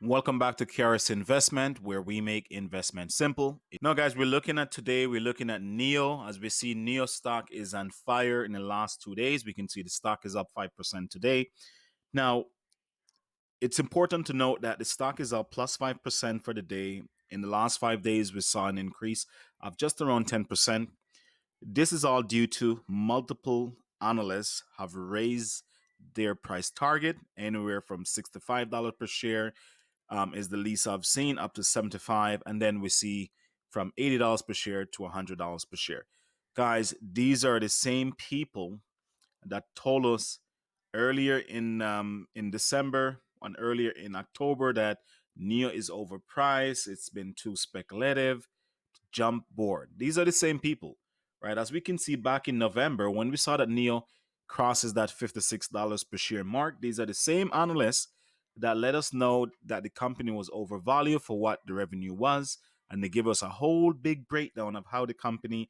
Welcome back to Keras Investment, where we make investment simple. Now, guys, we're looking at Neo. As we see, Neo stock is on fire in the last 2 days. We can see the stock is up 5% today. Now, it's important to note that the stock is up plus 5% for the day. In the last 5 days, we saw an increase of just around 10%. This is all due to multiple analysts have raised their price target anywhere from $65 per share is the least I've seen, up to 75, and then we see from $80 per share to $100 per share. Guys, these are the same people that told us earlier in December and earlier in October that NEO is overpriced. It's been too speculative. Jump board. These are the same people, right? As we can see back in November when we saw that NEO crosses that $56 per share mark, these are the same analysts that let us know that the company was overvalued for what the revenue was, and they give us a whole big breakdown of how the company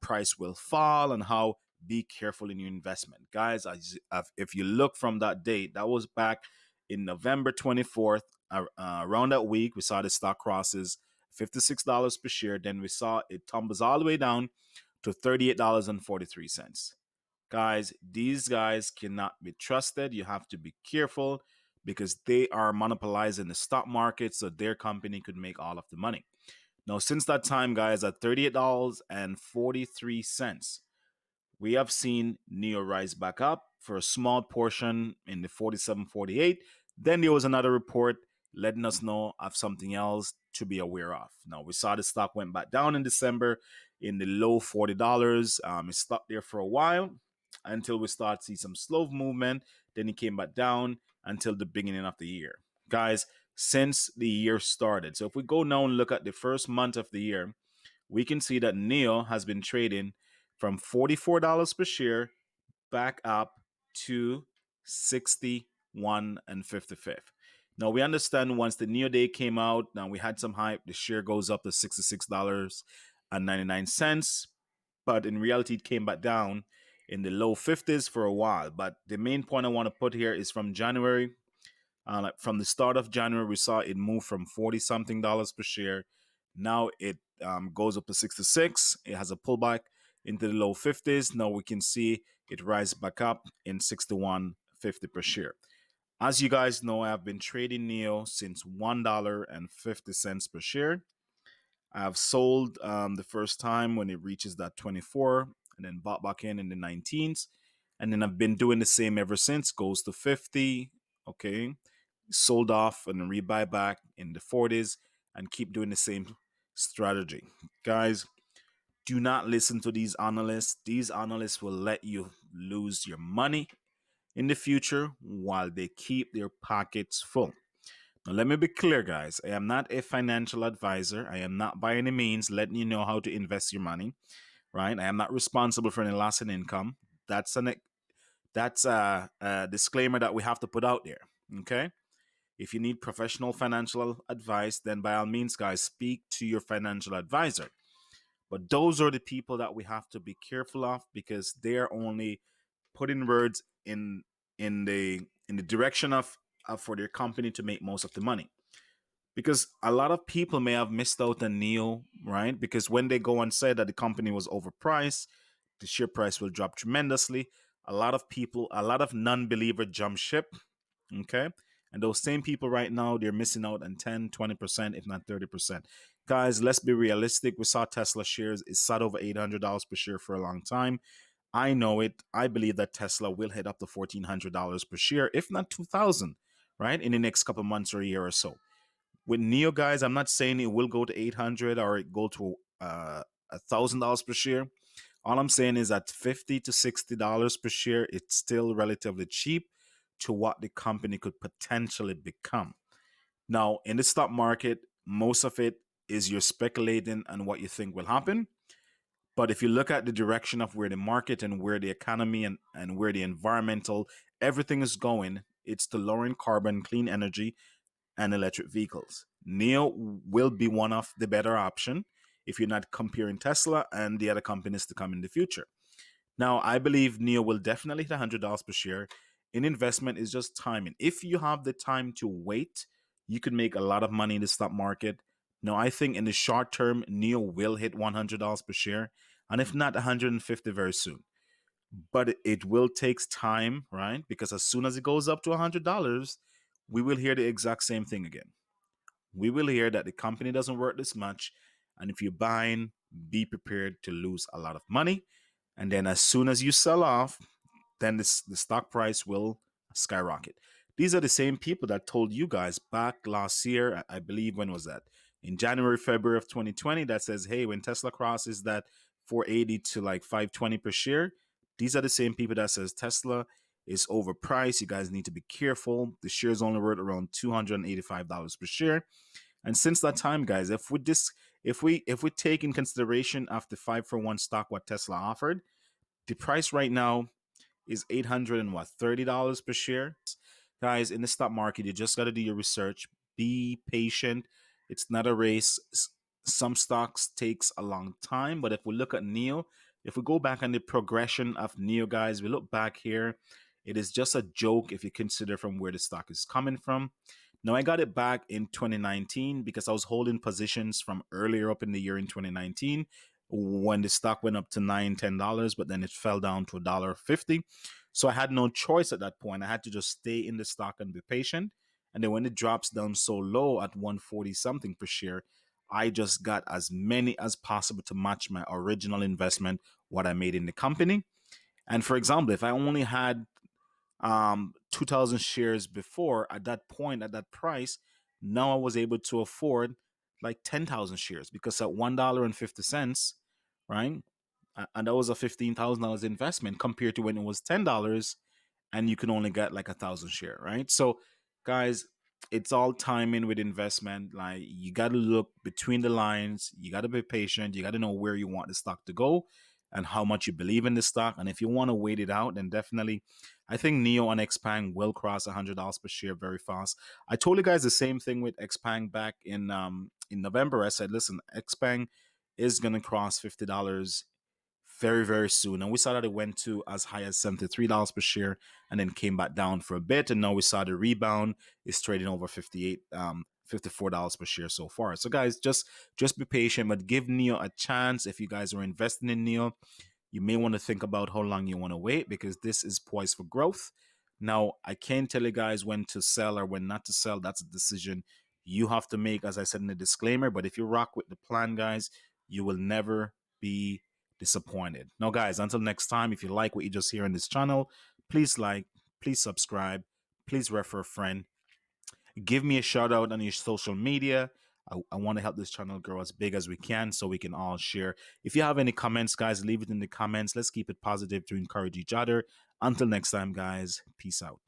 price will fall and how be careful in your investment, guys. If you look from that date, that was back in November 24th. Around that week, we saw the stock crosses $56 per share. Then we saw it tumbles all the way down to $38.43. Guys, these guys cannot be trusted. You have to be careful because they are monopolizing the stock market so their company could make all of the money. Now, since that time, guys, at $38.43, we have seen NEO rise back up for a small portion in the 47.48. Then there was another report letting us know of something else to be aware of. Now, we saw the stock went back down in December in the low $40. It stuck there for a while until we start to see some slow movement. Then it came back down until the beginning of the year. Guys, since the year started. So if we go now and look at the first month of the year, we can see that NEO has been trading from $44 per share back up to 61 and 55th. Now we understand once the NEO day came out, now we had some hype, the share goes up to $66.99, but in reality it came back down in the low 50s for a while. But the main point I want to put here is from January. From the start of January, we saw it move from 40 something dollars per share. Now it goes up to 66. It has a pullback into the low 50s. Now we can see it rise back up in 61.50 per share. As you guys know, I have been trading NEO since $1.50 per share. I have sold the first time when it reaches that 24 and then bought back in the 19s. And then I've been doing the same ever since. Goes to 50. Okay. Sold off and then rebuy back in the 40s and keep doing the same strategy. Guys, do not listen to these analysts. These analysts will let you lose your money in the future while they keep their pockets full. Now, let me be clear, guys. I am not a financial advisor. I am not by any means letting you know how to invest your money, right? I am not responsible for any loss in income. That's a disclaimer that we have to put out there, okay? If you need professional financial advice, then by all means, guys, speak to your financial advisor. But those are the people that we have to be careful of because they're only putting words in the direction of for their company to make most of the money. Because a lot of people may have missed out on NEO, right? Because when they go and say that the company was overpriced, the share price will drop tremendously. A lot of people, a lot of non-believer jump ship. Okay. And those same people right now, they're missing out on 10, 20%, if not 30%. Guys, let's be realistic. We saw Tesla shares is sat over $800 per share for a long time. I know it. I believe that Tesla will hit up to $1,400 per share, if not 2,000, right? In the next couple months or a year or so. With NEO, guys, I'm not saying it will go to 800 or it go to $1,000 per share. All I'm saying is that $50 to $60 per share, it's still relatively cheap to what the company could potentially become. Now, in the stock market, most of it is you're speculating on what you think will happen. But if you look at the direction of where the market and where the economy and where the environmental, everything is going, it's to lowering carbon, clean energy, and electric vehicles. NEO will be one of the better option if you're not comparing Tesla and the other companies to come in the future. Now, I believe NEO will definitely hit $100 per share. In investment is just timing. If you have the time to wait, you could make a lot of money in the stock market. Now, I think in the short term, NEO will hit $100 per share, and if not, 150 very soon. But it will take time, right? Because as soon as it goes up to $100, we will hear the exact same thing again. We will hear that the company doesn't work this much, and if you're buying, be prepared to lose a lot of money. And then as soon as you sell off, then the stock price will skyrocket. These are the same people that told you guys back last year, I believe, when was that? In January, February of 2020, that says, hey, when Tesla crosses that 480 to like 520 per share, these are the same people that says Tesla is overpriced. You guys need to be careful. The shares only worth around $285 per share. And since that time, guys, if we take in consideration after 5-for-1 stock what Tesla offered, the price right now is $830 per share. Guys, in the stock market, you just got to do your research. Be patient. It's not a race. Some stocks takes a long time, but if we look at NEO, if we go back on the progression of NEO, guys, we look back here, it is just a joke if you consider from where the stock is coming from. Now, I got it back in 2019 because I was holding positions from earlier up in the year in 2019 when the stock went up to $9, $10, but then it fell down to $1.50. So I had no choice at that point. I had to just stay in the stock and be patient. And then when it drops down so low at 140 something per share, I just got as many as possible to match my original investment, what I made in the company. And for example, if I only had 2,000 shares before at that point, at that price, now I was able to afford like 10,000 shares because at $1.50, right? And that was a $15,000 investment compared to when it was $10 and you can only get like 1,000 share, right? So, guys, it's all timing with investment. Like you got to look between the lines. You got to be patient. You got to know where you want the stock to go and how much you believe in the stock. And if you want to wait it out, then definitely, I think NEO and Xpeng will cross $100 per share very fast. I told you guys the same thing with Xpeng back in November. I said, listen, Xpeng is gonna cross $50 very, very soon. And we saw that it went to as high as $73 per share and then came back down for a bit. And now we saw the rebound is trading over 58, $54 per share so far. So guys, just be patient, but give NEO a chance. If you guys are investing in NEO, you may want to think about how long you want to wait because this is poised for growth. Now, I can't tell you guys when to sell or when not to sell. That's a decision you have to make, as I said in the disclaimer. But if you rock with the plan, guys, you will never be disappointed. Now, guys, until next time, if you like what you just hear on this channel, please like, please subscribe, please refer a friend. Give me a shout out on your social media. I want to help this channel grow as big as we can so we can all share. If you have any comments, guys, leave it in the comments. Let's keep it positive to encourage each other. Until next time, guys, peace out.